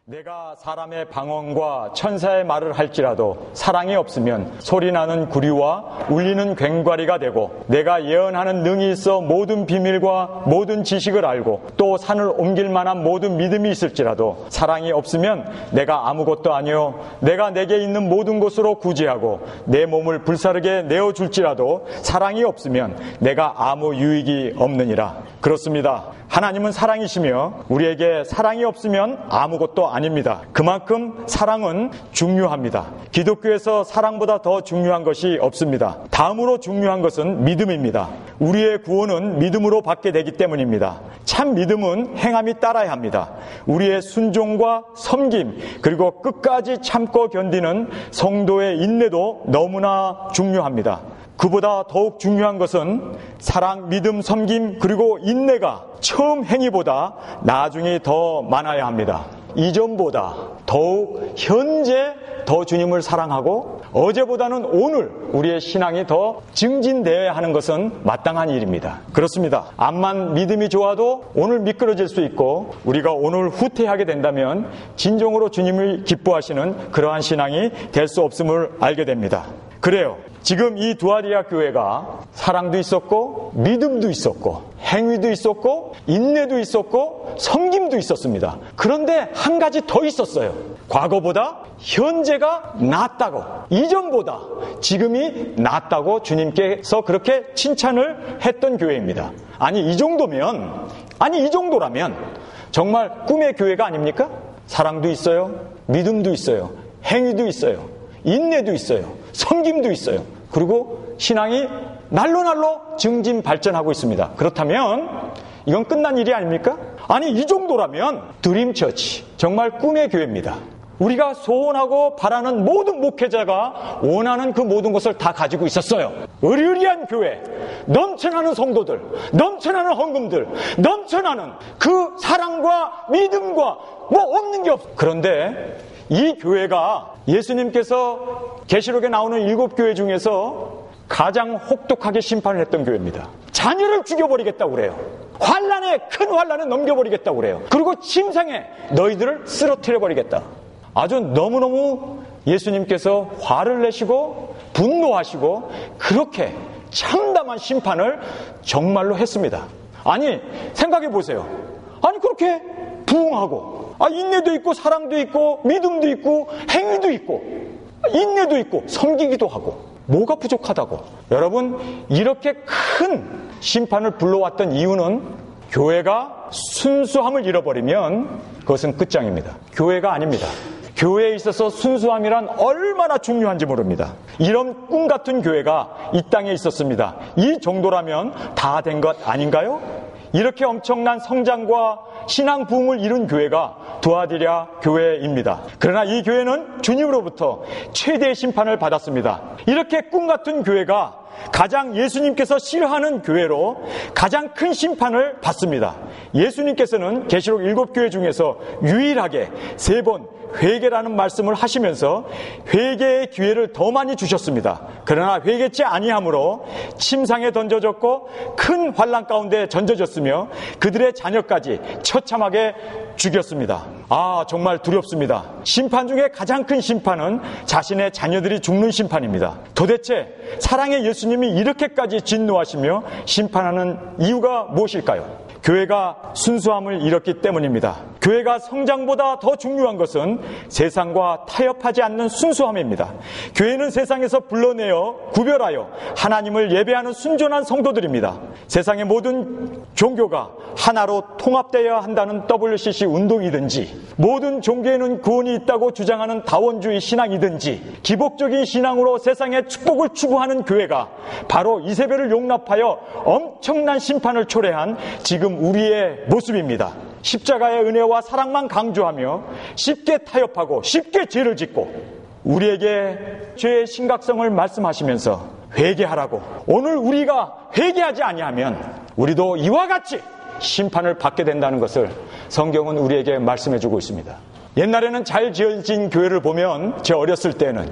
내가 사람의 방언과 천사의 말을 할지라도 사랑이 없으면 소리나는 구리와 울리는 괭과리가 되고, 내가 예언하는 능이 있어 모든 비밀과 모든 지식을 알고 또 산을 옮길 만한 모든 믿음이 있을지라도 사랑이 없으면 내가 아무것도 아니요 내가 내게 있는 모든 것으로 구제하고 내 몸을 불사르게 내어줄지라도 사랑이 없으면 내가 아무 유익이 없느니라. 그렇습니다. 하나님은 사랑이시며 우리에게 사랑이 없으면 아무것도 아닙니다. 그만큼 사랑은 중요합니다. 기독교에서 사랑보다 더 중요한 것이 없습니다. 다음으로 중요한 것은 믿음입니다. 우리의 구원은 믿음으로 받게 되기 때문입니다. 참 믿음은 행함이 따라야 합니다. 우리의 순종과 섬김, 그리고 끝까지 참고 견디는 성도의 인내도 너무나 중요합니다. 그보다 더욱 중요한 것은 사랑, 믿음, 섬김, 그리고 인내가 처음 행위보다 나중에 더 많아야 합니다. 이전보다 더욱 현재 더 주님을 사랑하고 어제보다는 오늘 우리의 신앙이 더 증진되어야 하는 것은 마땅한 일입니다. 그렇습니다. 암만 믿음이 좋아도 오늘 미끄러질 수 있고, 우리가 오늘 후퇴하게 된다면 진정으로 주님을 기뻐하시는 그러한 신앙이 될 수 없음을 알게 됩니다. 그래요. 지금 이 두아디아 교회가 사랑도 있었고 믿음도 있었고 행위도 있었고 인내도 있었고 섬김도 있었습니다. 그런데 한 가지 더 있었어요. 과거보다 현재가 낫다고, 이전보다 지금이 낫다고 주님께서 그렇게 칭찬을 했던 교회입니다. 이 정도라면 정말 꿈의 교회가 아닙니까? 사랑도 있어요, 믿음도 있어요, 행위도 있어요, 인내도 있어요, 섬김도 있어요. 그리고 신앙이 날로 증진 발전하고 있습니다. 그렇다면 이건 끝난 일이 아닙니까? 이 정도라면 드림처치, 정말 꿈의 교회입니다. 우리가 소원하고 바라는 모든 목회자가 원하는 그 모든 것을 다 가지고 있었어요. 의리의리한 교회, 넘쳐나는 성도들, 넘쳐나는 헌금들, 넘쳐나는 그 사랑과 믿음과 없는 게 없어요. 그런데 이 교회가 예수님께서 계시록에 나오는 7교회 중에서 가장 혹독하게 심판을 했던 교회입니다. 자녀를 죽여버리겠다고 그래요. 큰 환란에 넘겨버리겠다고 그래요. 그리고 침상에 너희들을 쓰러뜨려버리겠다. 아주 너무너무 예수님께서 화를 내시고 분노하시고 그렇게 참담한 심판을 정말로 했습니다. 생각해 보세요. 그렇게 부흥하고 인내도 있고 사랑도 있고 믿음도 있고 행위도 있고 인내도 있고 섬기기도 하고 뭐가 부족하다고. 여러분, 이렇게 큰 심판을 불러왔던 이유는 교회가 순수함을 잃어버리면 그것은 끝장입니다. 교회가 아닙니다. 교회에 있어서 순수함이란 얼마나 중요한지 모릅니다. 이런 꿈 같은 교회가 이 땅에 있었습니다. 이 정도라면 다 된 것 아닌가요? 이렇게 엄청난 성장과 신앙 부흥을 이룬 교회가 두아디라 교회입니다. 그러나 이 교회는 주님으로부터 최대의 심판을 받았습니다. 이렇게 꿈 같은 교회가 가장 예수님께서 싫어하는 교회로 가장 큰 심판을 받습니다. 예수님께서는 계시록 7교회 중에서 유일하게 3번 회개라는 말씀을 하시면서 회개의 기회를 더 많이 주셨습니다. 그러나 회개치 아니함으로 침상에 던져졌고 큰 환난 가운데 던져졌으며 그들의 자녀까지 처참하게 죽였습니다. 정말 두렵습니다. 심판 중에 가장 큰 심판은 자신의 자녀들이 죽는 심판입니다. 도대체 사랑의 예수님이 이렇게까지 진노하시며 심판하는 이유가 무엇일까요? 교회가 순수함을 잃었기 때문입니다. 교회가 성장보다 더 중요한 것은 세상과 타협하지 않는 순수함입니다. 교회는 세상에서 불러내어 구별하여 하나님을 예배하는 순전한 성도들입니다. 세상의 모든 종교가 하나로 통합되어야 한다는 WCC 운동이든지, 모든 종교에는 구원이 있다고 주장하는 다원주의 신앙이든지, 기복적인 신앙으로 세상의 축복을 추구하는 교회가 바로 이세벨을 용납하여 엄청난 심판을 초래한 지금 우리의 모습입니다. 십자가의 은혜와 사랑만 강조하며 쉽게 타협하고 쉽게 죄를 짓고 우리에게 죄의 심각성을 말씀하시면서 회개하라고, 오늘 우리가 회개하지 아니하면 우리도 이와 같이 심판을 받게 된다는 것을 성경은 우리에게 말씀해주고 있습니다. 옛날에는 잘 지어진 교회를 보면 제 어렸을 때는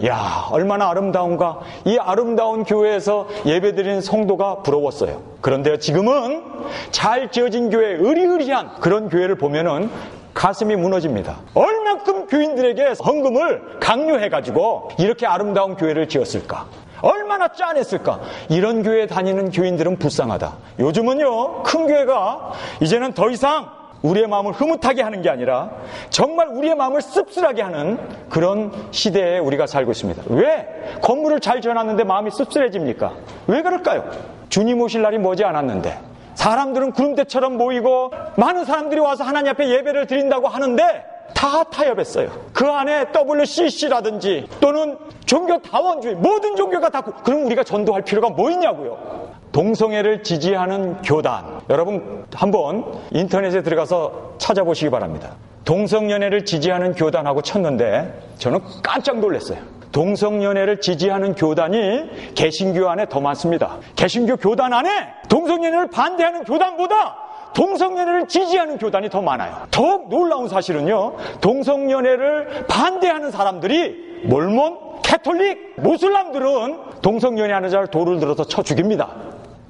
얼마나 아름다운가, 이 아름다운 교회에서 예배드리는 성도가 부러웠어요. 그런데 지금은 잘 지어진 교회, 의리의리한 그런 교회를 보면은 가슴이 무너집니다. 얼만큼 교인들에게 헌금을 강요해가지고 이렇게 아름다운 교회를 지었을까? 얼마나 짠했을까? 이런 교회에 다니는 교인들은 불쌍하다. 요즘은요, 큰 교회가 이제는 더 이상 우리의 마음을 흐뭇하게 하는 게 아니라 정말 우리의 마음을 씁쓸하게 하는 그런 시대에 우리가 살고 있습니다. 왜 건물을 잘 지어놨는데 마음이 씁쓸해집니까? 왜 그럴까요? 주님 오실 날이 머지 않았는데 사람들은 구름대처럼 모이고 많은 사람들이 와서 하나님 앞에 예배를 드린다고 하는데 다 타협했어요. 그 안에 WCC라든지 또는 종교 다원주의, 모든 종교가 다 그럼 우리가 전도할 필요가 뭐 있냐고요. 동성애를 지지하는 교단, 여러분 한번 인터넷에 들어가서 찾아보시기 바랍니다. 동성연애를 지지하는 교단하고 쳤는데 저는 깜짝 놀랐어요. 동성연애를 지지하는 교단이 개신교 안에 더 많습니다. 개신교 교단 안에 동성연애를 반대하는 교단보다 동성연애를 지지하는 교단이 더 많아요. 더욱 놀라운 사실은요, 동성연애를 반대하는 사람들이 몰몬, 캐톨릭, 모슬람들은 동성연애하는 자를 돌을 들어서 쳐 죽입니다.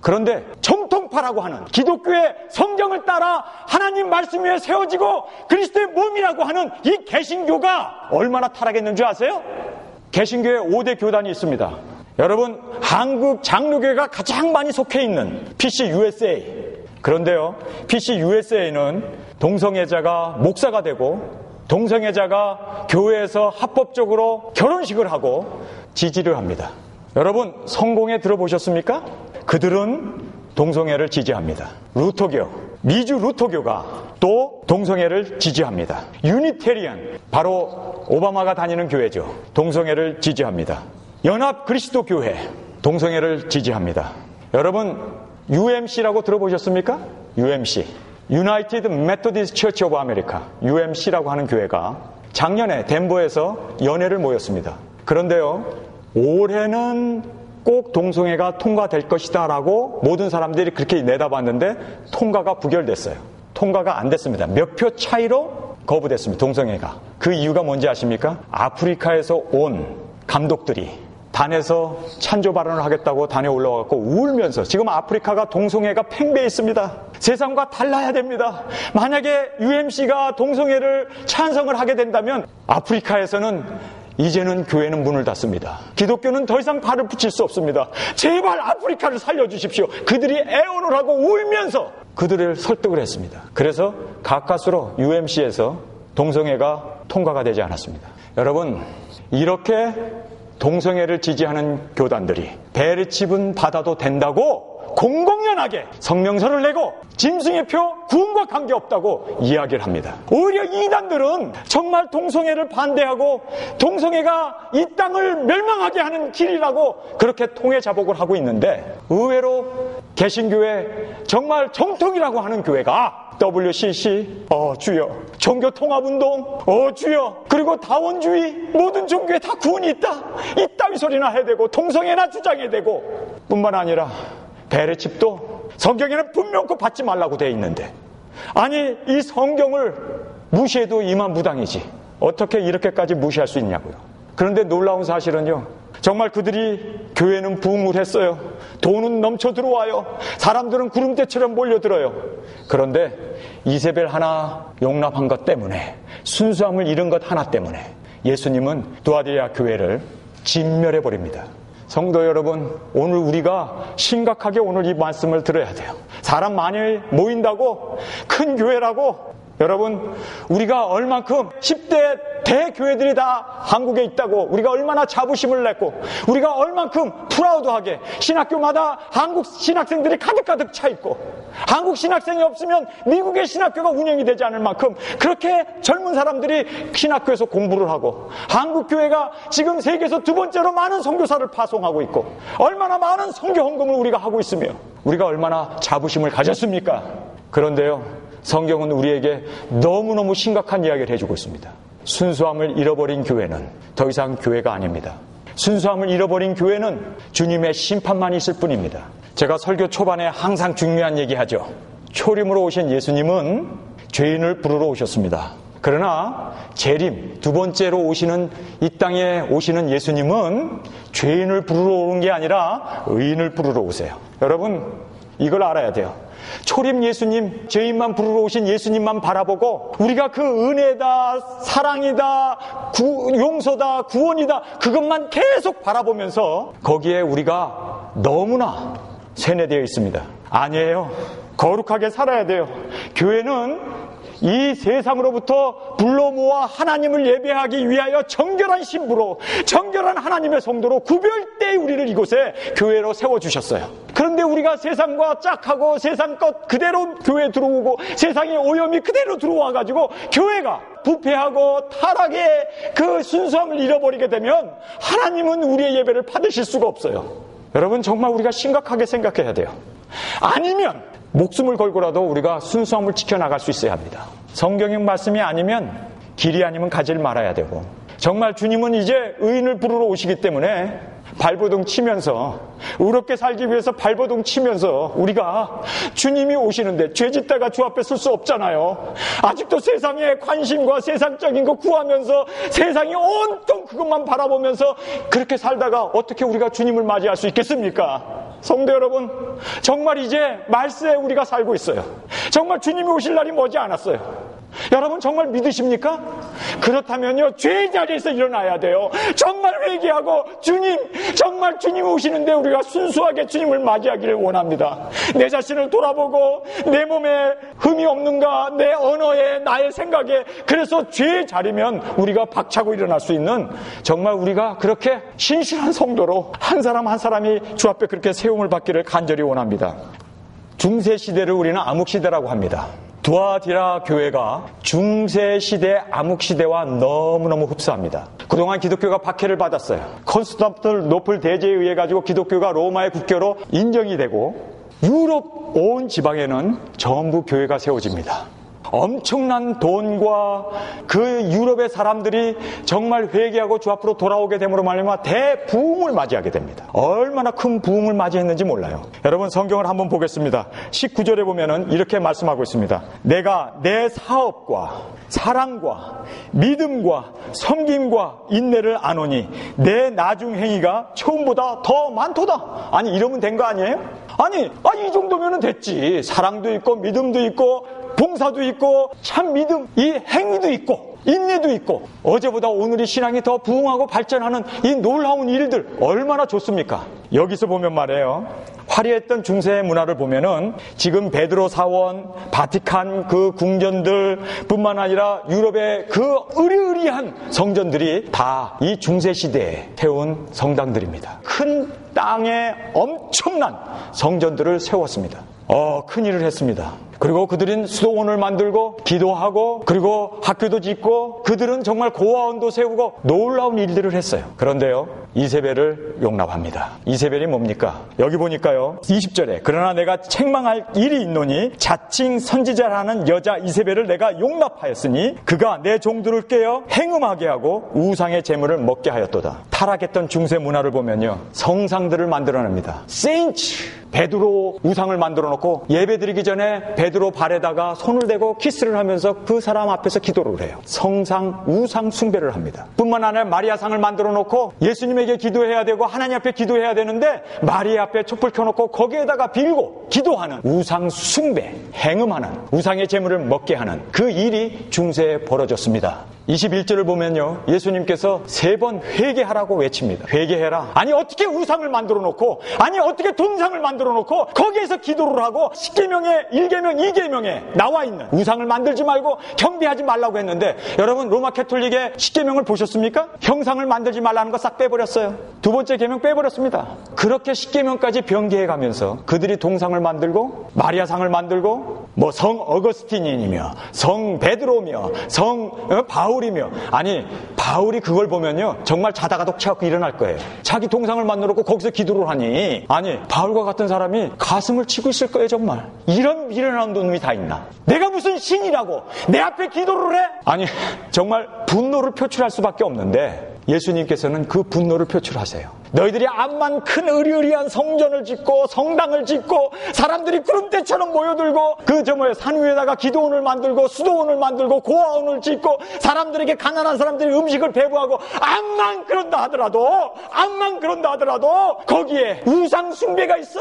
그런데 정통파라고 하는 기독교의 성경을 따라 하나님 말씀 위에 세워지고 그리스도의 몸이라고 하는 이 개신교가 얼마나 타락했는 줄 아세요? 개신교에 5대 교단이 있습니다. 여러분, 한국 장로교회가 가장 많이 속해 있는 PCUSA. 그런데요, PCUSA는 동성애자가 목사가 되고 동성애자가 교회에서 합법적으로 결혼식을 하고 지지를 합니다. 여러분, 성공회 들어보셨습니까? 그들은 동성애를 지지합니다. 루터교, 미주 루터교가 또 동성애를 지지합니다. 유니테리안, 바로 오바마가 다니는 교회죠. 동성애를 지지합니다. 연합 그리스도 교회, 동성애를 지지합니다. 여러분, UMC라고 들어보셨습니까? UMC, United Methodist Church of America, UMC라고 하는 교회가 작년에 덴버에서 연회를 모였습니다. 그런데요, 올해는 꼭 동성애가 통과될 것이다 라고 모든 사람들이 그렇게 내다봤는데 통과가 부결됐어요. 통과가 안 됐습니다. 몇 표 차이로 거부됐습니다. 동성애가. 그 이유가 뭔지 아십니까? 아프리카에서 온 감독들이 단에서 찬조 발언을 하겠다고 단에 올라와서 울면서, 지금 아프리카가 동성애가 팽배해 있습니다. 세상과 달라야 됩니다. 만약에 UMC가 동성애를 찬성을 하게 된다면 아프리카에서는 이제는 교회는 문을 닫습니다. 기독교는 더 이상 발을 붙일 수 없습니다. 제발 아프리카를 살려주십시오. 그들이 애원을 하고 울면서 그들을 설득을 했습니다. 그래서 가까스로 UMC에서 동성애가 통과가 되지 않았습니다. 여러분, 이렇게 동성애를 지지하는 교단들이 베르칩은 받아도 된다고 공공연하게 성명서를 내고 짐승의 표 구원과 관계없다고 이야기를 합니다. 오히려 이단들은 정말 동성애를 반대하고 동성애가 이 땅을 멸망하게 하는 길이라고 그렇게 통해 자복을 하고 있는데, 의외로 개신교회 정말 정통이라고 하는 교회가 WCC, 주여, 종교통합운동, 주여, 그리고 다원주의, 모든 종교에 다 구원이 있다, 이따위 소리나 해대고 동성애나 주장해대고, 뿐만 아니라 베레칩도 성경에는 분명코 받지 말라고 되어 있는데, 아니 이 성경을 무시해도 이만무당이지 어떻게 이렇게까지 무시할 수 있냐고요. 그런데 놀라운 사실은요, 정말 그들이 교회는 부흥을 했어요. 돈은 넘쳐 들어와요. 사람들은 구름대처럼 몰려들어요. 그런데 이세벨 하나 용납한 것 때문에, 순수함을 잃은 것 하나 때문에 예수님은 두아디아 교회를 진멸해버립니다. 성도 여러분, 오늘 우리가 심각하게 오늘 이 말씀을 들어야 돼요. 사람 많이 모인다고, 큰 교회라고, 여러분, 우리가 얼만큼 10대 대교회들이 다 한국에 있다고 우리가 얼마나 자부심을 냈고, 우리가 얼만큼 프라우드하게 신학교마다 한국 신학생들이 가득가득 차 있고, 한국 신학생이 없으면 미국의 신학교가 운영이 되지 않을 만큼 그렇게 젊은 사람들이 신학교에서 공부를 하고, 한국 교회가 지금 세계에서 두 번째로 많은 선교사를 파송하고 있고, 얼마나 많은 선교 헌금을 우리가 하고 있으며 우리가 얼마나 자부심을 가졌습니까? 그런데요, 성경은 우리에게 너무너무 심각한 이야기를 해주고 있습니다. 순수함을 잃어버린 교회는 더 이상 교회가 아닙니다. 순수함을 잃어버린 교회는 주님의 심판만 있을 뿐입니다. 제가 설교 초반에 항상 중요한 얘기하죠. 초림으로 오신 예수님은 죄인을 부르러 오셨습니다. 그러나 재림, 두 번째로 오시는, 이 땅에 오시는 예수님은 죄인을 부르러 오는 게 아니라 의인을 부르러 오세요. 여러분, 이걸 알아야 돼요. 초림 예수님, 죄인만 부르러 오신 예수님만 바라보고 우리가 그 은혜다, 사랑이다, 용서다, 구원이다 그것만 계속 바라보면서 거기에 우리가 너무나 세뇌되어 있습니다. 아니에요. 거룩하게 살아야 돼요. 교회는 이 세상으로부터 불러 모아 하나님을 예배하기 위하여 정결한 신부로, 정결한 하나님의 성도로 구별되이 우리를 이곳에 교회로 세워주셨어요. 그런데 우리가 세상과 짝하고 세상 것 그대로 교회에 들어오고 세상의 오염이 그대로 들어와가지고 교회가 부패하고 타락의 그 순수함을 잃어버리게 되면 하나님은 우리의 예배를 받으실 수가 없어요. 여러분 정말 우리가 심각하게 생각해야 돼요. 아니면 목숨을 걸고라도 우리가 순수함을 지켜나갈 수 있어야 합니다. 성경의 말씀이 아니면 길이 아니면 가지를 말아야 되고 정말 주님은 이제 의인을 부르러 오시기 때문에 발버둥 치면서 의롭게 살기 위해서 발버둥 치면서 우리가 주님이 오시는데 죄짓다가 주 앞에 설 수 없잖아요. 아직도 세상의 관심과 세상적인 거 구하면서 세상이 온통 그것만 바라보면서 그렇게 살다가 어떻게 우리가 주님을 맞이할 수 있겠습니까? 성도 여러분, 정말 이제 말세에 우리가 살고 있어요. 정말 주님이 오실 날이 머지 않았어요. 여러분 정말 믿으십니까? 그렇다면요 죄의 자리에서 일어나야 돼요. 정말 회개하고 정말 주님 오시는데 우리가 순수하게 주님을 맞이하기를 원합니다. 내 자신을 돌아보고 내 몸에 흠이 없는가, 내 언어에, 나의 생각에, 그래서 죄의 자리면 우리가 박차고 일어날 수 있는 정말 우리가 그렇게 신실한 성도로 한 사람 한 사람이 주 앞에 그렇게 세움을 받기를 간절히 원합니다. 중세시대를 우리는 암흑시대라고 합니다. 두아디라 교회가 중세시대 암흑시대와 너무너무 흡사합니다. 그동안 기독교가 박해를 받았어요. 콘스탄티노플 대제에 의해 가지고 기독교가 로마의 국교로 인정이 되고 유럽 온 지방에는 전부 교회가 세워집니다. 엄청난 돈과 그 유럽의 사람들이 정말 회개하고 주 앞으로 돌아오게 됨으로 말미암아 대부흥을 맞이하게 됩니다. 얼마나 큰 부흥을 맞이했는지 몰라요. 여러분 성경을 한번 보겠습니다. 19절에 보면은 이렇게 말씀하고 있습니다. 내가 내 사업과 사랑과 믿음과 섬김과 인내를 아노니 내 나중 행위가 처음보다 더 많도다. 아니 이러면 된 거 아니에요? 아니 이 정도면은 됐지. 사랑도 있고 믿음도 있고 봉사도 있고 참 믿음, 이 행위도 있고 인내도 있고 어제보다 오늘이 신앙이 더 부흥하고 발전하는 이 놀라운 일들 얼마나 좋습니까? 여기서 보면 말이에요. 화려했던 중세의 문화를 보면은 지금 베드로 사원, 바티칸 그 궁전들 뿐만 아니라 유럽의 그 으리으리한 성전들이 다 이 중세시대에 세운 성당들입니다. 큰 땅에 엄청난 성전들을 세웠습니다. 큰 일을 했습니다. 그리고 그들은 수도원을 만들고 기도하고 그리고 학교도 짓고 그들은 정말 고아원도 세우고 놀라운 일들을 했어요. 그런데요 이세벨을 용납합니다. 이세벨이 뭡니까? 여기 보니까요 20절에 그러나 내가 책망할 일이 있노니 자칭 선지자라는 여자 이세벨을 내가 용납하였으니 그가 내 종들을 깨어 행음하게 하고 우상의 제물을 먹게 하였도다. 타락했던 중세 문화를 보면요 성상들을 만들어냅니다. 세인츠 베드로 우상을 만들어 놓고 예배드리기 전에 베드로 발에다가 손을 대고 키스를 하면서 그 사람 앞에서 기도를 해요. 성상, 우상 숭배를 합니다. 뿐만 아니라 마리아상을 만들어 놓고 예수님에게 기도해야 되고 하나님 앞에 기도해야 되는데 마리아 앞에 촛불 켜놓고 거기에다가 빌고 기도하는 우상 숭배, 행음하는 우상의 제물을 먹게 하는 그 일이 중세에 벌어졌습니다. 21절을 보면요 예수님께서 3번 회개하라고 외칩니다. 회개해라. 아니 어떻게 우상을 만들어 놓고 아니 어떻게 동상을 만들어 놓고 거기에서 기도를 하고 10계명에 1계명 2계명에 나와 있는 우상을 만들지 말고 경배하지 말라고 했는데 여러분 로마 캐톨릭의 10계명을 보셨습니까? 형상을 만들지 말라는 거 싹 빼버렸어요. 2번째 계명 빼버렸습니다. 그렇게 10계명까지 변개해 가면서 그들이 동상을 만들고 마리아상을 만들고 뭐 성 어거스틴이며 성 베드로며 성 바울이며 아니 바울이 그걸 보면요 정말 자다가 독차갖고 일어날 거예요. 자기 동상을 만들어놓고 거기서 기도를 하니 아니 바울과 같은 사람이 가슴을 치고 있을 거예요. 정말 이런 미련한 놈이 다 있나? 내가 무슨 신이라고 내 앞에 기도를 해? 아니 정말 분노를 표출할 수밖에 없는데 예수님께서는 그 분노를 표출하세요. 너희들이 암만 큰 으리으리한 성전을 짓고 성당을 짓고 사람들이 구름대처럼 모여들고 산 위에다가 기도원을 만들고 수도원을 만들고 고아원을 짓고 사람들에게 가난한 사람들이 음식을 배부하고 암만 그런다 하더라도 거기에 우상 숭배가 있어.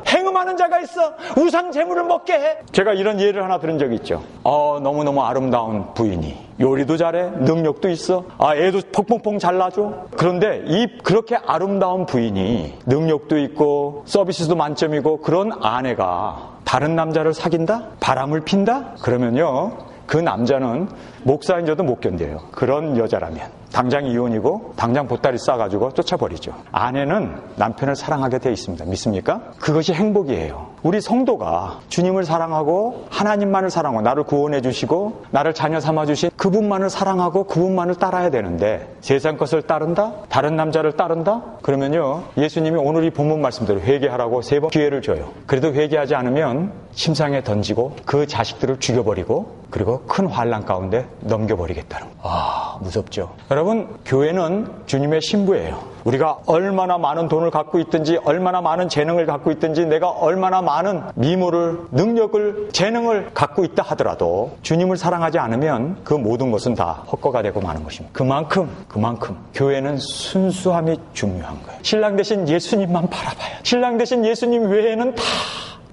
행음하는 자가 있어. 우상 제물을 먹게 해. 제가 이런 예를 하나 들은 적이 있죠. 너무너무 아름다운 부인이 요리도 잘해, 능력도 있어, 애도 펑펑펑 잘나줘. 그런데 그렇게 아름다운 부인이 능력도 있고 서비스도 만점이고 그런 아내가 다른 남자를 사귄다? 바람을 핀다? 그러면요, 그 남자는 목사인 저도 못 견뎌요. 그런 여자라면 당장 이혼이고 당장 보따리 싸가지고 쫓아버리죠. 아내는 남편을 사랑하게 돼 있습니다. 믿습니까? 그것이 행복이에요. 우리 성도가 주님을 사랑하고 하나님만을 사랑하고 나를 구원해 주시고 나를 자녀 삼아 주신 그분만을 사랑하고 그분만을 따라야 되는데 세상 것을 따른다? 다른 남자를 따른다? 그러면요, 예수님이 오늘 이 본문 말씀대로 회개하라고 3번 기회를 줘요. 그래도 회개하지 않으면 침상에 던지고 그 자식들을 죽여버리고 그리고 큰 환난 가운데 넘겨버리겠다는 거. 무섭죠. 여러분, 교회는 주님의 신부예요. 우리가 얼마나 많은 돈을 갖고 있든지 얼마나 많은 재능을 갖고 있든지 내가 얼마나 많은 미모를, 능력을, 재능을 갖고 있다 하더라도 주님을 사랑하지 않으면 그 모든 것은 다 헛거가 되고 마는 것입니다. 그만큼 교회는 순수함이 중요한 거예요. 신랑 대신 예수님만 바라봐요. 신랑 대신 예수님 외에는 다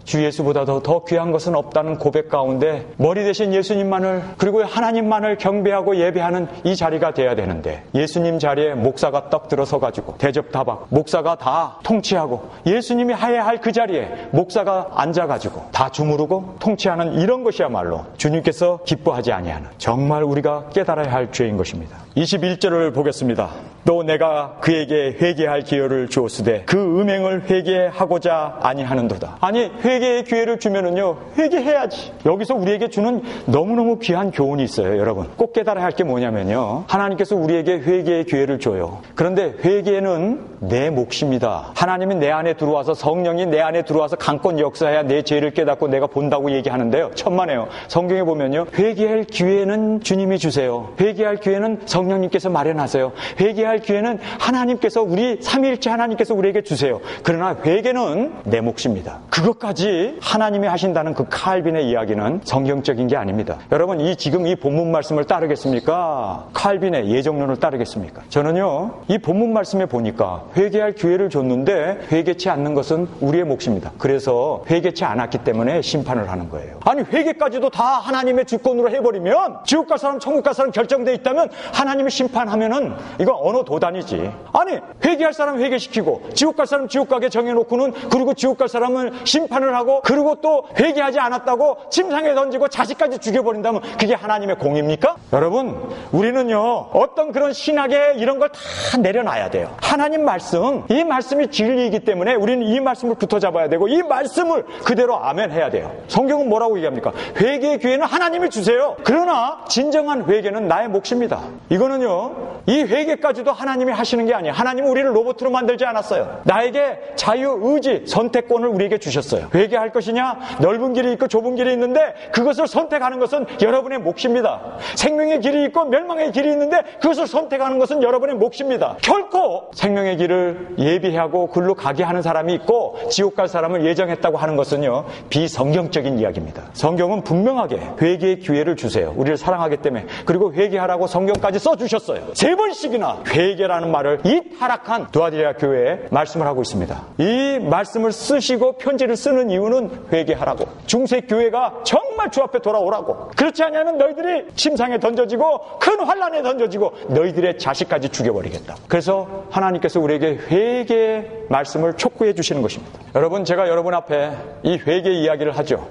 주 예수보다 더 귀한 것은 없다는 고백 가운데 머리 대신 예수님만을, 그리고 하나님만을 경배하고 예배하는 이 자리가 돼야 되는데 예수님 자리에 목사가 떡 들어서 가지고 대접 다 받고 목사가 다 통치하고 예수님이 해야 할 그 자리에 목사가 앉아가지고 다 주무르고 통치하는 이런 것이야말로 주님께서 기뻐하지 아니하는, 정말 우리가 깨달아야 할 죄인 것입니다. 21절을 보겠습니다. 또 내가 그에게 회개할 기회를 주었으되 그 음행을 회개하고자 아니하는도다. 아니, 회개의 기회를 주면은요, 회개해야지. 여기서 우리에게 주는 너무너무 귀한 교훈이 있어요. 여러분, 꼭 깨달아야 할 게 뭐냐면요, 하나님께서 우리에게 회개의 기회를 줘요. 그런데 회개는 내 몫입니다. 하나님이 내 안에 들어와서, 성령이 내 안에 들어와서 강권 역사해야 내 죄를 깨닫고 내가 본다고 얘기하는데요, 천만에요. 성경에 보면요, 회개할 기회는 주님이 주세요. 회개할 기회는 성령님께서 마련하세요. 회개할 기회는 하나님께서, 우리 삼위일체 하나님께서 우리에게 주세요. 그러나 회개는 내 몫입니다. 그것까지 하나님이 하신다는 그 칼빈의 이야기는 성경적인 게 아닙니다. 여러분, 지금 이 본문 말씀을 따르겠습니까? 칼빈의 예정론을 따르겠습니까? 저는요, 이 본문 말씀에 보니까 회개할 기회를 줬는데 회개치 않는 것은 우리의 몫입니다. 그래서 회개치 않았기 때문에 심판을 하는 거예요. 아니, 회개까지도 다 하나님의 주권으로 해버리면, 지옥 갈 사람 천국 갈 사람 결정돼 있다면 하나님이 심판하면은 이건 어느 도단이지. 아니, 회개할 사람 회개시키고 지옥 갈 사람 지옥 가게 정해놓고는, 그리고 지옥 갈 사람을 심판을 하고, 그리고 또 회개하지 않았다고 침상에 던지고 자식까지 죽여버린다면 그게 하나님의 공입니까? 여러분, 우리는요, 어떤 그런 신학에 이런 걸 다 내려놔야 돼요. 하나님 말씀, 이 말씀이 진리이기 때문에 우리는 이 말씀을 붙어 잡아야 되고 이 말씀을 그대로 아멘 해야 돼요. 성경은 뭐라고 얘기합니까? 회개의 기회는 하나님이 주세요. 그러나 진정한 회개는 나의 몫입니다. 이거는요, 이 회개까지도 하나님이 하시는 게 아니에요. 하나님은 우리를 로봇으로 만들지 않았어요. 나에게 자유, 의지, 선택권을 우리에게 주셨어요. 회개할 것이냐, 넓은 길이 있고 좁은 길이 있는데 그것을 선택하는 것은 여러분의 몫입니다. 생명의 길이 있고 멸망의 길이 있는데 그것을 선택하는 것은 여러분의 몫입니다. 결코 생명의 길을 예비하고 글로 가게 하는 사람이 있고 지옥 갈 사람을 예정했다고 하는 것은요, 비성경적인 이야기입니다. 성경은 분명하게 회개의 기회를 주세요. 우리를 사랑하기 때문에. 그리고 회개하라고 성경까지 써주셨어요. 3번씩이나 회개라는 말을 이 타락한 두아디라 교회에 말씀을 하고 있습니다. 이 말씀을 쓰시고 편지를 쓰는 이유는 회개하라고, 중세 교회가 정말 주 앞에 돌아오라고. 그렇지 않으면 너희들이 침상에 던져지고 큰 환난에 던져지고 너희들의 자식까지 죽여버리겠다. 그래서 하나님께서 우리에게 회개의 말씀을 촉구해 주시는 것입니다. 여러분, 제가 여러분 앞에 이 회개 이야기를 하죠.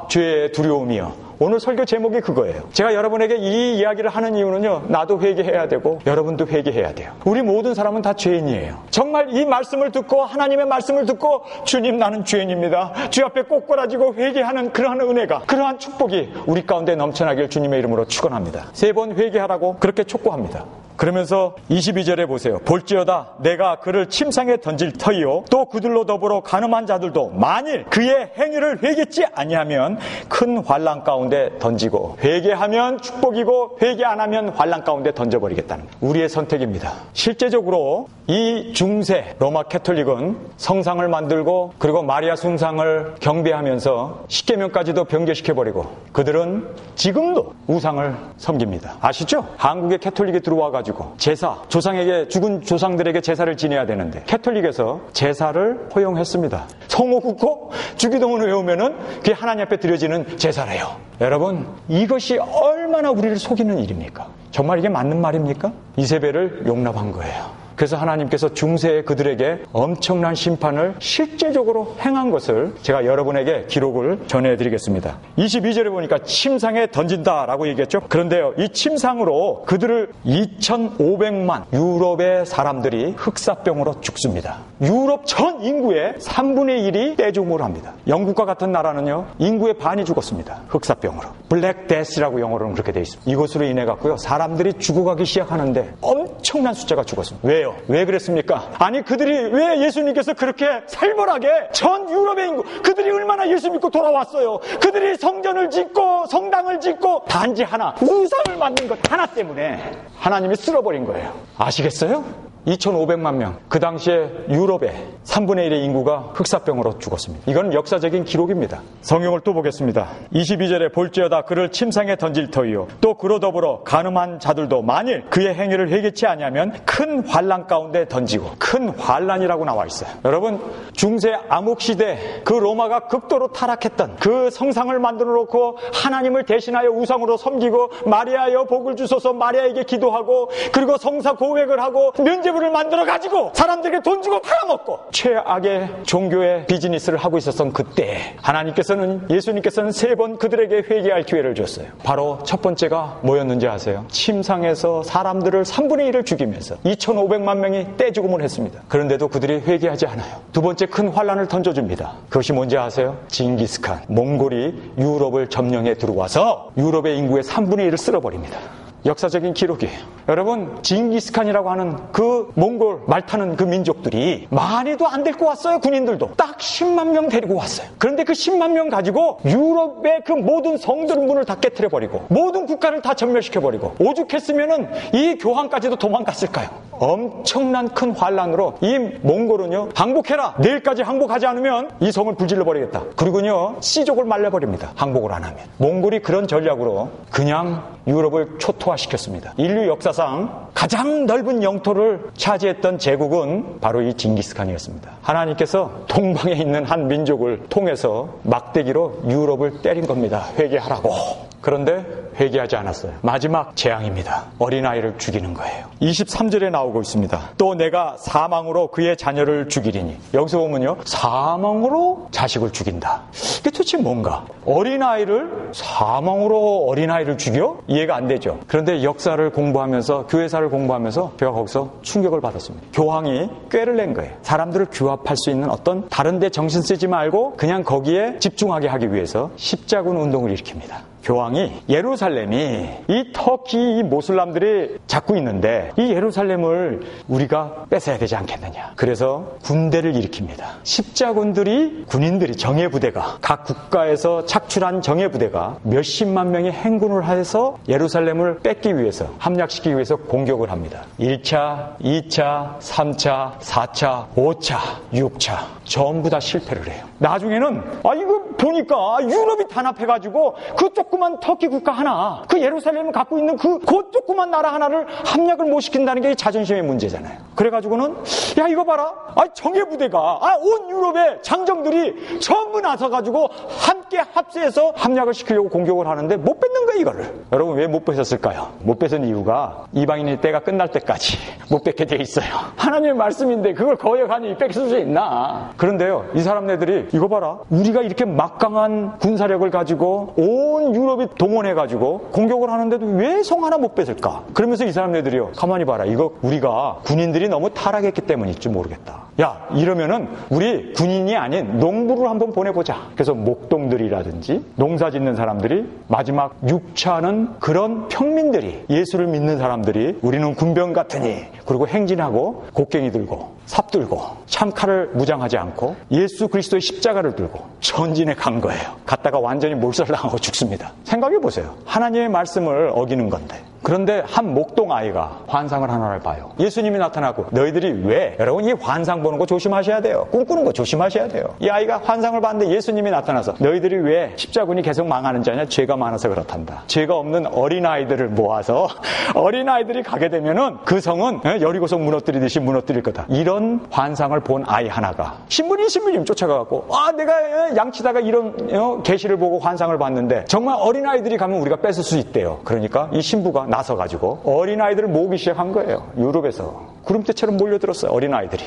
죄의 두려움이요. 오늘 설교 제목이 그거예요. 제가 여러분에게 이 이야기를 하는 이유는요, 나도 회개해야 되고 여러분도 회개해야 돼요. 우리 모든 사람은 다 죄인이에요. 정말 이 말씀을 듣고, 하나님의 말씀을 듣고, 주님, 나는 죄인입니다, 주 앞에 꼬꾸라지고 회개하는 그러한 은혜가, 그러한 축복이 우리 가운데 넘쳐나길 주님의 이름으로 축원합니다. 3번 회개하라고 그렇게 촉구합니다. 그러면서 22절에 보세요. 볼지어다 내가 그를 침상에 던질 터이요 또 그들로 더불어 간음한 자들도 만일 그의 행위를 회개치 아니하면 큰 환난 가운데 던지고, 회개하면 축복이고 회개 안 하면 환난 가운데 던져버리겠다는 우리의 선택입니다. 실제적으로 이 중세 로마 캐톨릭은 성상을 만들고 그리고 마리아 숭상을 경배하면서 십계명까지도 변개시켜버리고 그들은 지금도 우상을 섬깁니다. 아시죠? 한국에 캐톨릭이 들어와가지고 제사, 조상에게, 죽은 조상들에게 제사를 지내야 되는데 캐톨릭에서 제사를 허용했습니다. 성호 굽고 주기도문을 외우면은 그게 하나님 앞에 드려지는 제사래요. 여러분, 이것이 얼마나 우리를 속이는 일입니까? 정말 이게 맞는 말입니까? 이세벨을 용납한 거예요. 그래서 하나님께서 중세에 그들에게 엄청난 심판을 실제적으로 행한 것을 제가 여러분에게 기록을 전해드리겠습니다. 22절에 보니까 침상에 던진다라고 얘기했죠. 그런데요, 이 침상으로 그들을 2,500만 유럽의 사람들이 흑사병으로 죽습니다. 유럽 전 인구의 3분의 1이 떼죽음을 합니다. 영국과 같은 나라는요, 인구의 반이 죽었습니다. 흑사병으로. 블랙 데스라고 영어로는 그렇게 되어 있습니다. 이것으로 인해 갖고요, 사람들이 죽어가기 시작하는데 엄청난 숫자가 죽었습니다. 왜요? 왜 그랬습니까? 아니, 그들이 왜 예수님께서 그렇게 살벌하게 전 유럽의 인구, 그들이 얼마나 예수 믿고 돌아왔어요. 그들이 성전을 짓고 성당을 짓고 단지 하나, 우상을 만든 것 하나 때문에 하나님이 쓸어버린 거예요. 아시겠어요? 2,500만 명. 그 당시에 유럽의 3분의 1의 인구가 흑사병으로 죽었습니다. 이건 역사적인 기록입니다. 성경을 또 보겠습니다. 22절에 볼지어다 그를 침상에 던질 터이요 또 그로 더불어 간음한 자들도 만일 그의 행위를 회개치 아니하면 큰 환난 가운데 던지고, 큰 환난이라고 나와 있어요. 여러분, 중세 암흑시대 그 로마가 극도로 타락했던 그 성상을 만들어 놓고 하나님을 대신하여 우상으로 섬기고 마리아여 복을 주소서 마리아에게 기도하고 그리고 성사 고백을 하고 면죄부를 만들어 가지고 사람들에게 돈 주고 팔아먹고 최악의 종교의 비즈니스를 하고 있었던 그때 하나님께서는, 예수님께서는 3번 그들에게 회개할 기회를 줬어요. 바로 첫 번째가 뭐였는지 아세요? 침상에서 사람들을 3분의 1을 죽이면서 2,500만 명이 떼죽음을 했습니다. 그런데도 그들이 회개하지 않아요. 두 번째 큰 환난을 던져줍니다. 그것이 뭔지 아세요? 징기스칸, 몽골이 유럽을 점령해 들어와서 유럽의 인구의 3분의 1을 쓸어버립니다. 역사적인 기록이에요. 여러분, 징기스칸이라고 하는 그 몽골 말 타는 그 민족들이 많이도 안 데리고 왔어요. 군인들도 딱 10만 명 데리고 왔어요. 그런데 그 10만 명 가지고 유럽의 그 모든 성들 문을 다 깨트려버리고 모든 국가를 다 전멸시켜버리고, 오죽했으면은 이 교황까지도 도망갔을까요? 엄청난 큰 환란으로 이 몽골은요, 항복해라, 내일까지 항복하지 않으면 이 성을 불질러버리겠다. 그리고요, 씨족을 말려버립니다. 항복을 안 하면. 몽골이 그런 전략으로 그냥 유럽을 초토화시켰습니다. 인류 역사상 가장 넓은 영토를 차지했던 제국은 바로 이 징기스칸이었습니다. 하나님께서 동방에 있는 한 민족을 통해서 막대기로 유럽을 때린 겁니다. 회개하라고. 그런데 회개하지 않았어요. 마지막 재앙입니다. 어린아이를 죽이는 거예요. 23절에 나오고 있습니다. 또 내가 사망으로 그의 자녀를 죽이리니. 여기서 보면요, 사망으로 자식을 죽인다. 이게 도대체 뭔가? 어린아이를 사망으로 어린아이를 죽여? 이해가 안 되죠. 그런데 역사를 공부하면서, 교회사를 공부하면서 제가 거기서 충격을 받았습니다. 교황이 꾀를 낸 거예요. 사람들을 규합할 수 있는 어떤 다른 데 정신 쓰지 말고 그냥 거기에 집중하게 하기 위해서 십자군 운동을 일으킵니다. 교황이 예루살렘이 이 터키 이 모슬람들이 잡고 있는데 이 예루살렘을 우리가 뺏어야 되지 않겠느냐. 그래서 군대를 일으킵니다. 십자군들이, 군인들이, 정예부대가, 각 국가에서 착출한 정예부대가 몇십만 명의 행군을 해서 예루살렘을 뺏기 위해서, 함락시키기 위해서 공격을 합니다. 1차, 2차, 3차, 4차, 5차, 6차 전부 다 실패를 해요. 나중에는 이거 보니까 유럽이 단합해가지고 그 조그만 터키 국가 하나, 그 예루살렘을 갖고 있는 그 조그만 나라 하나를 함락을 못 시킨다는 게 자존심의 문제잖아요. 그래가지고는 야 이거 봐라, 정예부대가 온 유럽의 장정들이 전부 나서가지고 함께 합세해서 함락을 시키려고 공격을 하는데 못 뺏는 거예요. 이거를. 여러분, 왜 못 뺏었을까요? 못 뺏은 이유가 이방인의 때가 끝날 때까지 못 뺏게 돼 있어요. 하나님의 말씀인데 그걸 거역하니 뺏을 수 있나? 그런데요, 이 사람네들이 이거 봐라, 우리가 이렇게 막강한 군사력을 가지고 온 유럽이 동원해가지고 공격을 하는데도 왜 성 하나 못 뺏을까? 그러면서 이 사람네들이요, 가만히 봐라, 이거 우리가 군인들이 너무 타락했기 때문일지 모르겠다. 야, 이러면은 우리 군인이 아닌 농부를 한번 보내보자. 그래서 목동들이라든지 농사 짓는 사람들이, 마지막 육차하는 그런 평민들이, 예수를 믿는 사람들이 우리는 군병 같으니, 그리고 행진하고 곡괭이 들고 삽 들고 참칼을 무장하지 않고 예수 그리스도의 십자가를 들고 전진해 간 거예요. 갔다가 완전히 몰살당하고 죽습니다. 생각해 보세요. 하나님의 말씀을 어기는 건데. 그런데 한 목동 아이가 환상을 하나를 봐요. 예수님이 나타나고, 너희들이 왜, 여러분 이 환상 보는 거 조심하셔야 돼요. 꿈꾸는 거 조심하셔야 돼요. 이 아이가 환상을 봤는데 예수님이 나타나서, 너희들이 왜 십자군이 계속 망하는지 아냐? 죄가 많아서 그렇단다. 죄가 없는 어린아이들을 모아서 어린아이들이 가게 되면은 그 성은 여리고성 무너뜨리듯이 무너뜨릴 거다. 이런 환상을 본 아이 하나가 신부님 쫓아가갖고, 내가 양치다가 이런 계시를 보고 환상을 봤는데 정말 어린아이들이 가면 우리가 뺏을 수 있대요. 그러니까 이 신부가 나서가지고 어린아이들을 모으기 시작한 거예요. 유럽에서 구름대처럼 몰려들었어요. 어린아이들이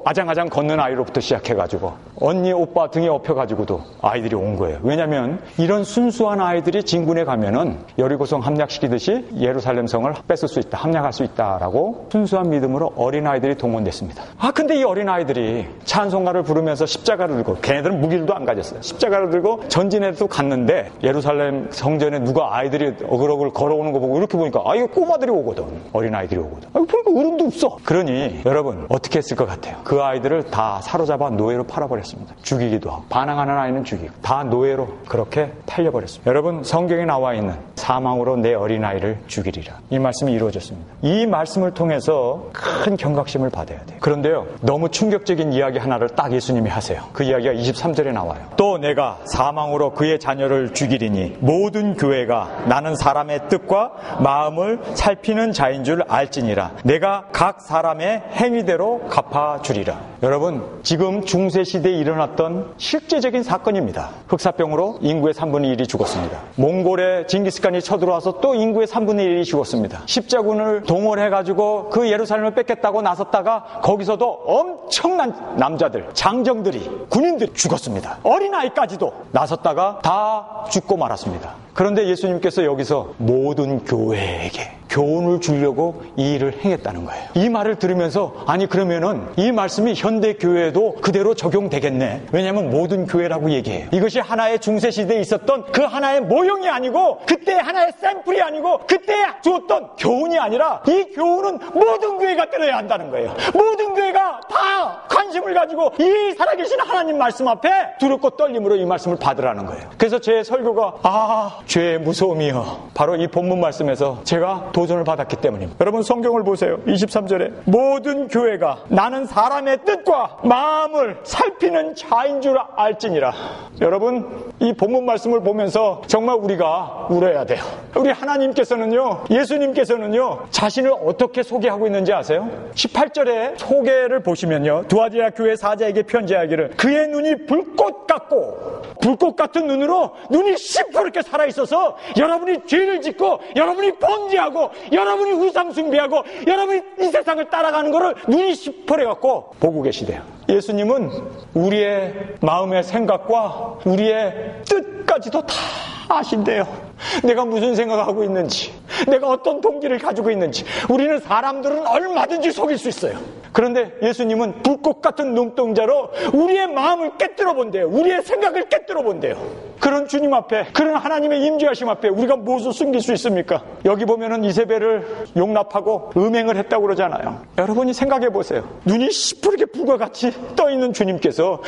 아장아장 걷는 아이로부터 시작해가지고 언니 오빠 등에 업혀가지고도 아이들이 온 거예요. 왜냐하면 이런 순수한 아이들이 진군에 가면은 여리고성 함락시키듯이 예루살렘 성을 뺏을 수 있다, 함락할 수 있다라고 순수한 믿음으로 어린아이들이 동원됐습니다. 근데 이 어린아이들이 찬송가를 부르면서 십자가를 들고, 걔네들은 무기도 안 가졌어요. 십자가를 들고 전진해도 갔는데, 예루살렘 성전에 누가 아이들이 어글어글 걸어오는 거 보고 이렇게 보니까 이거 꼬마들이 오거든. 어린아이들이 오거든. 보니까 어른도 없어. 그러니 여러분 어떻게 했을 것 같아요? 그 아이들을 다 사로잡아 노예로 팔아버렸습니다. 죽이기도 하고, 반항하는 아이는 죽이고, 다 노예로 그렇게 팔려버렸습니다. 여러분, 성경에 나와 있는 사망으로 내 어린아이를 죽이리라, 이 말씀이 이루어졌습니다. 이 말씀을 통해서 큰 경각심을 받아야 돼요. 그런데요, 너무 충격적인 이야기 하나를 딱 예수님이 하세요. 그 이야기가 23절에 나와요. 또 내가 사망으로 그의 자녀를 죽이리니 모든 교회가 나는 사람의 뜻과 마음을 살피는 자인 줄 알지니라. 내가 각 사람의 행위대로 갚아주리라. 여러분, 지금 중세시대에 일어났던 실제적인 사건입니다. 흑사병으로 인구의 3분의 1이 죽었습니다. 몽골의 징기스칸이 쳐들어와서 또 인구의 3분의 1이 죽었습니다. 십자군을 동원해가지고 그 예루살렘을 뺏겠다고 나섰다가 거기서도 엄청난 남자들, 장정들이, 군인들이 죽었습니다. 어린아이까지도 나섰다가 다 죽고 말았습니다. 그런데 예수님께서 여기서 모든 교회에게 교훈을 주려고 이 일을 행했다는 거예요. 이 말을 들으면서, 아니 그러면은 이 말씀이 현대 교회에도 그대로 적용되겠네. 왜냐하면 모든 교회라고 얘기해요. 이것이 하나의 중세시대에 있었던 그 하나의 모형이 아니고, 그때 하나의 샘플이 아니고, 그때 주었던 교훈이 아니라, 이 교훈은 모든 교회가 들어야 한다는 거예요. 모든 교회가 다 관심을 가지고 이 살아계신 하나님 말씀 앞에 두렵고 떨림으로 이 말씀을 받으라는 거예요. 그래서 제 설교가 죄의 무서움이요, 바로 이 본문 말씀에서 제가 도전을 받았기 때문입니다. 여러분, 성경을 보세요. 23절에 모든 교회가 나는 사람의 뜻과 마음을 살피는 자인 줄 알지니라. 여러분, 이 본문 말씀을 보면서 정말 우리가 울어야 돼요. 우리 하나님께서는요, 예수님께서는요, 자신을 어떻게 소개하고 있는지 아세요? 18절에 소개를 보시면요, 두아디라 교회 사자에게 편지하기를, 그의 눈이 불꽃 같고, 불꽃 같은 눈으로 눈이 시퍼렇게 살아있어서 여러분이 죄를 짓고, 여러분이 번지하고, 여러분이 우상 숭배하고, 여러분이 이 세상을 따라가는 거를 눈이 시퍼래갖고 보고 계시대요. 예수님은 우리의 마음의 생각과 우리의 뜻까지도 다 아신대요. 내가 무슨 생각하고 있는지, 내가 어떤 동기를 가지고 있는지. 우리는 사람들은 얼마든지 속일 수 있어요. 그런데 예수님은 불꽃 같은 눈동자로 우리의 마음을 깨뜨려 본대요. 우리의 생각을 깨뜨려 본대요. 그런 주님 앞에, 그런 하나님의 임재하심 앞에 우리가 무엇을 숨길 수 있습니까? 여기 보면은 이세벨을 용납하고 음행을 했다고 그러잖아요. 여러분이 생각해 보세요. 눈이 시퍼렇게 불과같이 떠있는 주님께서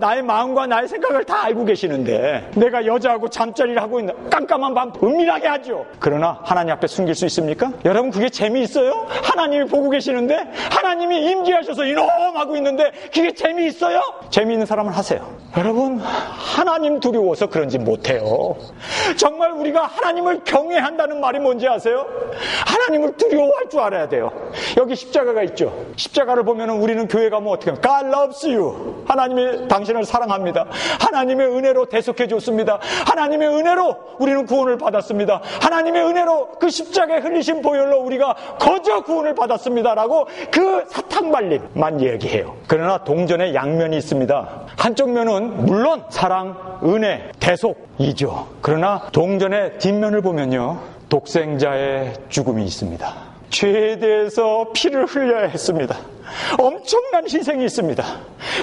나의 마음과 나의 생각을 다 알고 계시는데, 내가 여자하고 잠자리를 하고 있는 깜깜한 밤 은밀하게 하죠. 그러나 하나님 앞에 숨길 수 있습니까? 여러분, 그게 재미있어요? 하나님이 보고 계시는데, 하나님이 임재하셔서 이놈 하고 있는데 그게 재미있어요? 재미있는 사람은 하세요. 여러분, 하나님 두려워서 그런지 못해요. 정말 우리가 하나님을 경외한다는 말이 뭔지 아세요? 하나님을 두려워할 줄 알아야 돼요. 여기 십자가가 있죠. 십자가를 보면 우리는 교회 가면 어떻게 합니까? God loves you. 하나님이 당신을 사랑합니다. 하나님의 은혜로 대속해 줬습니다. 하나님의 은혜로 우리는 구원을 받았습니다. 하나님의 은혜로 그 십자가에 흘리신 보혈로 우리가 거저 구원을 받았습니다라고 그 사탕발림만 얘기해요. 그러나 동전의 양면이 있습니다. 한쪽 면은 물론 사랑, 은혜, 대속이죠. 그러나 동전의 뒷면을 보면요, 독생자의 죽음이 있습니다. 죄에 대해서 피를 흘려야 했습니다. 엄청난 희생이 있습니다.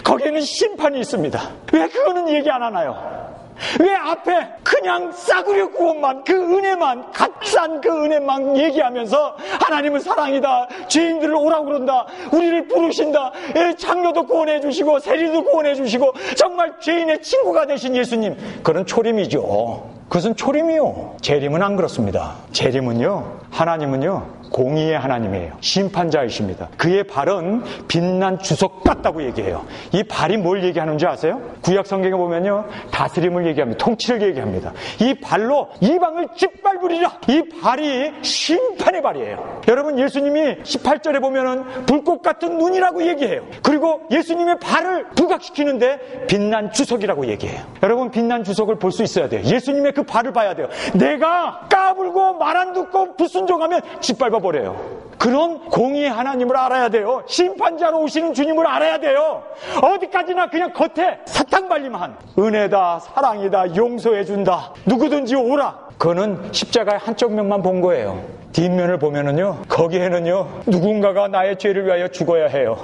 거기에는 심판이 있습니다. 왜 그거는 얘기 안 하나요? 왜 앞에 그냥 싸구려 구원만, 그 은혜만, 값싼 그 은혜만 얘기하면서 하나님은 사랑이다, 죄인들을 오라고 그런다, 우리를 부르신다, 장녀도 구원해 주시고 세리도 구원해 주시고 정말 죄인의 친구가 되신 예수님, 그런 초림이죠. 그것은 초림이요. 재림은 안 그렇습니다. 재림은요, 하나님은요 공의의 하나님이에요. 심판자이십니다. 그의 발은 빛난 주석 같다고 얘기해요. 이 발이 뭘 얘기하는지 아세요? 구약 성경에 보면요 다스림을 얘기합니다. 통치를 얘기합니다. 이 발로 이방을 짓밟으리라. 이 발이 심판의 발이에요. 여러분, 예수님이 18절에 보면은 불꽃 같은 눈이라고 얘기해요. 그리고 예수님의 발을 부각시키는데 빛난 주석이라고 얘기해요. 여러분, 빛난 주석을 볼 수 있어야 돼요. 예수님의 그 발을 봐야 돼요. 내가 까불고 말 안 듣고 불순종하면 짓밟아 버려요. 그런 공의의 하나님을 알아야 돼요. 심판자로 오시는 주님을 알아야 돼요. 어디까지나 그냥 겉에 사탕 발림한 은혜다, 사랑이다, 용서해준다, 누구든지 오라. 그거는 십자가의 한쪽 면만 본 거예요. 뒷면을 보면은요, 거기에는요 누군가가 나의 죄를 위하여 죽어야 해요.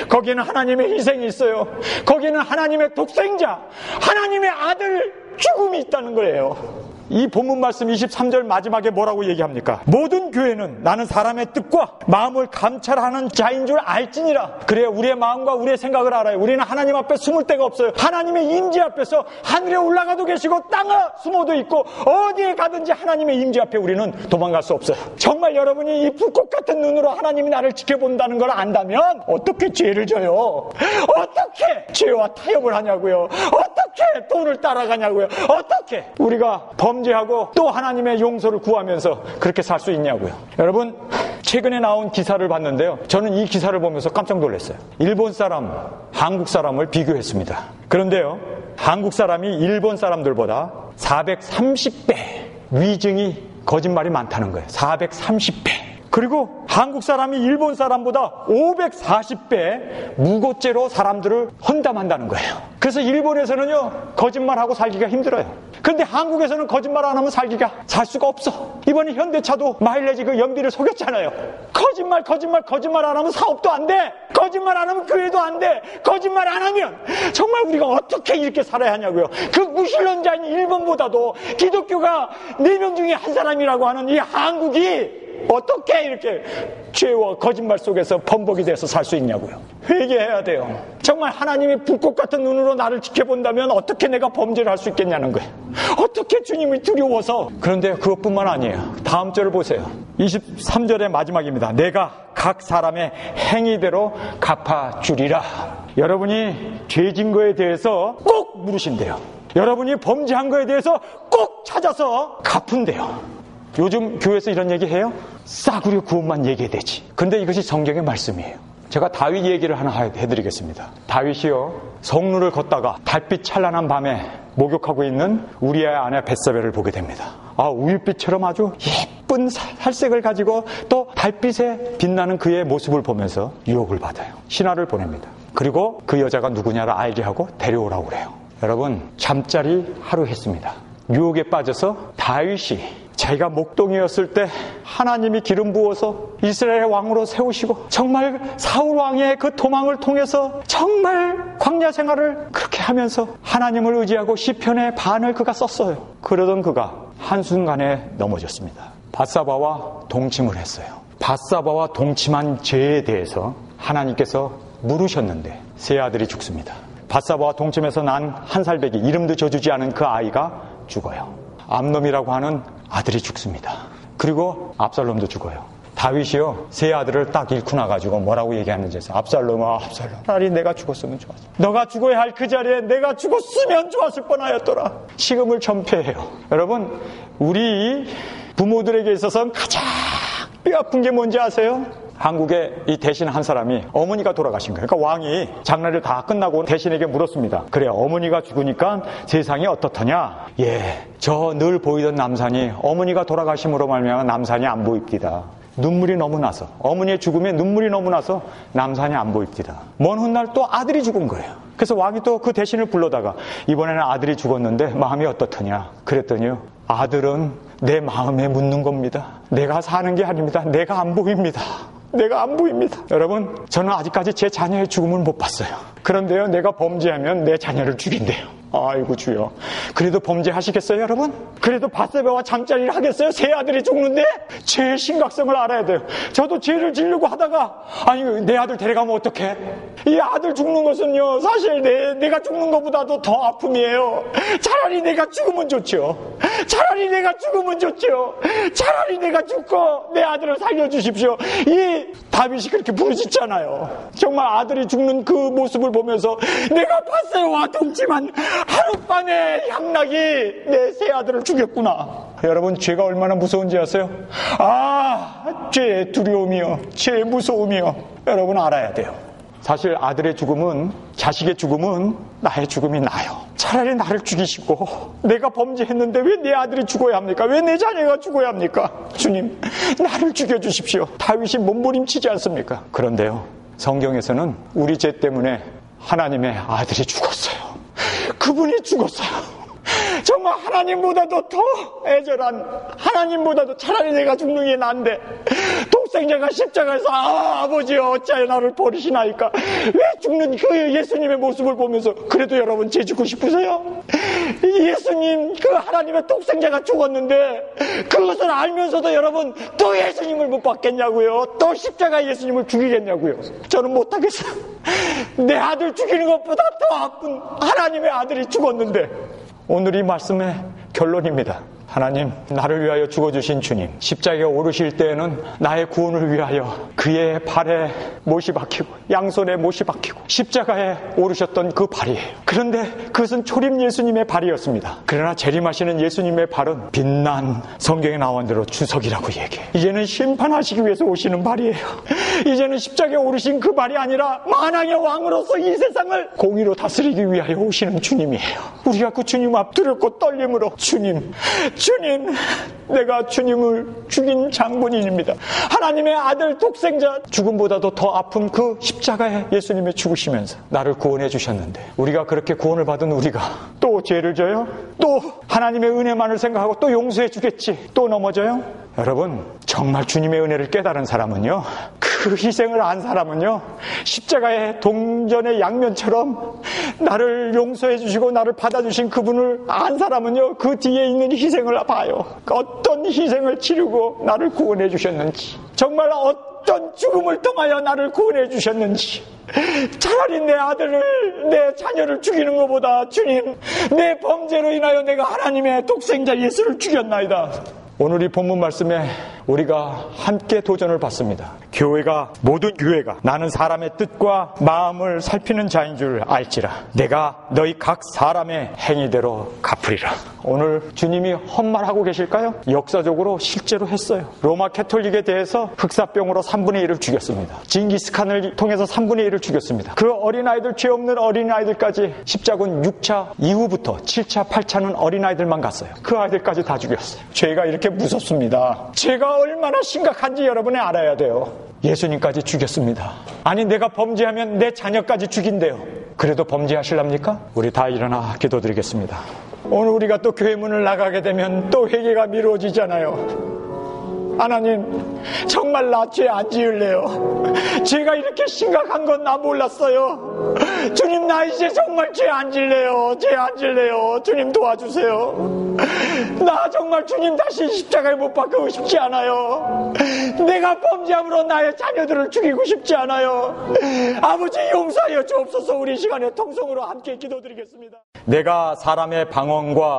거기에는 하나님의 희생이 있어요. 거기에는 하나님의 독생자, 하나님의 아들 죽음이 있다는 거예요. 이 본문 말씀 23절 마지막에 뭐라고 얘기합니까? 모든 교회는 나는 사람의 뜻과 마음을 감찰하는 자인 줄 알지니라. 그래야 우리의 마음과 우리의 생각을 알아요. 우리는 하나님 앞에 숨을 데가 없어요. 하나님의 임재 앞에서 하늘에 올라가도 계시고 땅에 숨어도 있고 어디에 가든지 하나님의 임재 앞에 우리는 도망갈 수 없어요. 정말 여러분이 이 불꽃 같은 눈으로 하나님이 나를 지켜본다는 걸 안다면 어떻게 죄를 져요? 어떻게 죄와 타협을 하냐고요? 어떻게 돈을 따라가냐고요? 어떻게 우리가 범죄하고 또 하나님의 용서를 구하면서 그렇게 살 수 있냐고요. 여러분, 최근에 나온 기사를 봤는데요, 저는 이 기사를 보면서 깜짝 놀랐어요. 일본 사람, 한국 사람을 비교했습니다. 그런데요, 한국 사람이 일본 사람들보다 430배 위증이 거짓말이 많다는 거예요. 430배. 그리고 한국 사람이 일본 사람보다 540배 무고죄로 사람들을 헌담한다는 거예요. 그래서 일본에서는요 거짓말하고 살기가 힘들어요. 그런데 한국에서는 거짓말 안 하면 살 수가 없어. 이번에 현대차도 마일리지 그 연비를 속였잖아요. 거짓말 안 하면 사업도 안 돼. 거짓말 안 하면 교회도 안 돼. 거짓말 안 하면 정말 우리가 어떻게 이렇게 살아야 하냐고요. 그 무신론자인 일본보다도 기독교가 4명 중에 한 사람이라고 하는 이 한국이 어떻게 이렇게 죄와 거짓말 속에서 범벅이 돼서 살 수 있냐고요. 회개해야 돼요. 정말 하나님이 불꽃 같은 눈으로 나를 지켜본다면 어떻게 내가 범죄를 할 수 있겠냐는 거예요. 어떻게 주님이 두려워서. 그런데 그것뿐만 아니에요. 다음 절을 보세요. 23절의 마지막입니다. 내가 각 사람의 행위대로 갚아주리라. 여러분이 죄진 거에 대해서 꼭 물으신대요. 여러분이 범죄한 거에 대해서 꼭 찾아서 갚은대요. 요즘 교회에서 이런 얘기 해요? 싸구려 구원만 얘기해야되지. 근데 이것이 성경의 말씀이에요. 제가 다윗 얘기를 하나 해드리겠습니다. 다윗이요, 성루를 걷다가 달빛 찬란한 밤에 목욕하고 있는 우리의 아내 벳세벨을 보게 됩니다. 우윳빛처럼 아주 예쁜 살색을 가지고 또 달빛에 빛나는 그의 모습을 보면서 유혹을 받아요. 신하를 보냅니다. 그리고 그 여자가 누구냐를 알게 하고 데려오라고 그래요. 여러분, 잠자리 하루 했습니다. 유혹에 빠져서 다윗이 자기가 목동이었을 때 하나님이 기름 부어서 이스라엘 왕으로 세우시고 정말 사울 왕의 그 도망을 통해서 정말 광야 생활을 그렇게 하면서 하나님을 의지하고 시편의 반을 그가 썼어요. 그러던 그가 한순간에 넘어졌습니다. 밧사바와 동침을 했어요. 밧사바와 동침한 죄에 대해서 하나님께서 물으셨는데 세 아들이 죽습니다. 밧사바와 동침해서 난 한 살배기, 이름도 져주지 않은 그 아이가 죽어요. 암놈이라고 하는 아들이 죽습니다. 그리고 압살롬도 죽어요. 다윗이요, 세 아들을 딱 잃고 나가지고 뭐라고 얘기하는지 해서 압살롬아, 차라리 내가 죽었으면 좋았어. 너가 죽어야 할 그 자리에 내가 죽었으면 좋았을 뻔하였더라. 식음을 전폐해요. 여러분, 우리 부모들에게 있어서는 가장 뼈아픈 게 뭔지 아세요? 한국에 이 대신 한 사람이 어머니가 돌아가신 거예요. 그러니까 왕이 장례를 다 끝나고 대신에게 물었습니다. 그래요, 어머니가 죽으니까 세상이 어떻더냐? 저 늘 보이던 남산이 어머니가 돌아가심으로 말미암아 남산이 안 보입니다. 눈물이 너무 나서, 어머니의 죽음에 눈물이 너무 나서 남산이 안 보입니다. 먼 훗날 또 아들이 죽은 거예요. 그래서 왕이 또 그 대신을 불러다가 이번에는 아들이 죽었는데 마음이 어떻더냐? 그랬더니요, 아들은 내 마음에 묻는 겁니다. 내가 사는 게 아닙니다. 내가 안 보입니다. 내가 안 보입니다. 여러분, 저는 아직까지 제 자녀의 죽음을 못 봤어요. 그런데요, 내가 범죄하면 내 자녀를 죽인대요. 아이고 주여. 그래도 범죄하시겠어요, 여러분? 그래도 밧세바와 잠자리를 하겠어요? 새 아들이 죽는데? 죄의 심각성을 알아야 돼요. 저도 죄를 지려고 하다가, 아니, 내 아들 데려가면 어떡해? 이 아들 죽는 것은요, 사실 내가 죽는 것보다도 더 아픔이에요. 차라리 내가 죽으면 좋죠. 차라리 내가 죽으면 좋죠. 차라리 내가 죽고 내 아들을 살려주십시오. 이 다윗이 그렇게 부르짖잖아요. 정말 아들이 죽는 그 모습을 보면서 내가 밧세바와 동침한 하룻밤의 향락이 내 새 아들을 죽였구나. 여러분, 죄가 얼마나 무서운지 아세요? 죄의 두려움이요, 죄의 무서움이요, 여러분 알아야 돼요. 사실 아들의 죽음은, 자식의 죽음은 나의 죽음이 나요. 차라리 나를 죽이시고, 내가 범죄했는데 왜 내 아들이 죽어야 합니까? 왜 내 자녀가 죽어야 합니까? 주님, 나를 죽여주십시오. 다윗이 몸부림치지 않습니까? 그런데요, 성경에서는 우리 죄 때문에 하나님의 아들이 죽었어요. 그분이 죽었어요. 정말 하나님보다도 더 애절한, 하나님보다도 차라리 내가 죽는 게 난데 독생자가 십자가에서 아버지여 어찌하여 나를 버리시나이까? 왜 죽는 그 예수님의 모습을 보면서 그래도 여러분 죄 짓고 싶으세요? 예수님, 그 하나님의 독생자가 죽었는데 그것을 알면서도 여러분 또 예수님을 못 받겠냐고요? 또 십자가 예수님을 죽이겠냐고요? 저는 못하겠어요. 내 아들 죽이는 것보다 더 아픈 하나님의 아들이 죽었는데. 오늘 이 말씀의 결론입니다. 하나님, 나를 위하여 죽어주신 주님, 십자가에 오르실 때에는 나의 구원을 위하여 그의 발에 못이 박히고 양손에 못이 박히고 십자가에 오르셨던 그 발이에요. 그런데 그것은 초림 예수님의 발이었습니다. 그러나 재림하시는 예수님의 발은 빛난, 성경에 나온 대로 주석이라고 얘기해요. 이제는 심판하시기 위해서 오시는 발이에요. 이제는 십자가에 오르신 그 발이 아니라 만왕의 왕으로서 이 세상을 공의로 다스리기 위하여 오시는 주님이에요. 우리가 그 주님 앞 두렵고 떨림으로 주님, 내가 주님을 죽인 장본인입니다. 하나님의 아들 독생자, 죽음보다도 더 아픈 그 십자가에 예수님이 죽으시면서 나를 구원해 주셨는데, 우리가 그렇게 구원을 받은 우리가 또 죄를 져요? 또 하나님의 은혜만을 생각하고 또 용서해 주겠지, 또 넘어져요? 여러분, 정말 주님의 은혜를 깨달은 사람은요, 그 희생을 안 사람은요, 십자가의 동전의 양면처럼 나를 용서해 주시고 나를 받아주신 그분을 안 사람은요, 그 뒤에 있는 희생을 봐요. 어떤 희생을 치르고 나를 구원해 주셨는지, 정말 어떤 죽음을 통하여 나를 구원해 주셨는지. 차라리 내 아들을, 내 자녀를 죽이는 것보다 주님, 내 범죄로 인하여 내가 하나님의 독생자 예수를 죽였나이다. 오늘 이 본문 말씀에 우리가 함께 도전을 받습니다. 모든 교회가 나는 사람의 뜻과 마음을 살피는 자인 줄 알지라. 내가 너희 각 사람의 행위대로 갚으리라. 오늘 주님이 헛말하고 계실까요? 역사적으로 실제로 했어요. 로마 캐톨릭에 대해서 흑사병으로 3분의 1을 죽였습니다. 징기스칸을 통해서 3분의 1을 죽였습니다. 그 어린아이들, 죄 없는 어린아이들까지 십자군 6차 이후부터 7차, 8차는 어린아이들만 갔어요. 그 아이들까지 다 죽였어요. 죄가 이렇게 무섭습니다. 죄가 얼마나 심각한지 여러분이 알아야 돼요. 예수님까지 죽였습니다. 아니, 내가 범죄하면 내 자녀까지 죽인대요. 그래도 범죄하실랍니까? 우리 다 일어나 기도드리겠습니다. 오늘 우리가 또 교회 문을 나가게 되면 또 회개가 미뤄지잖아요. 하나님, 정말 나 죄 안 지을래요. 죄가 이렇게 심각한 건 나 몰랐어요. 주님, 나 이제 정말 죄 안 질래요. 죄 안 질래요. 주님 도와주세요. 나 정말 주님 다시 십자가에 못 박히고 싶지 않아요. 내가 범죄함으로 나의 자녀들을 죽이고 싶지 않아요. 아버지, 용서하여 주옵소서. 우리 시간에 통성으로 함께 기도드리겠습니다. 내가 사람의 방언과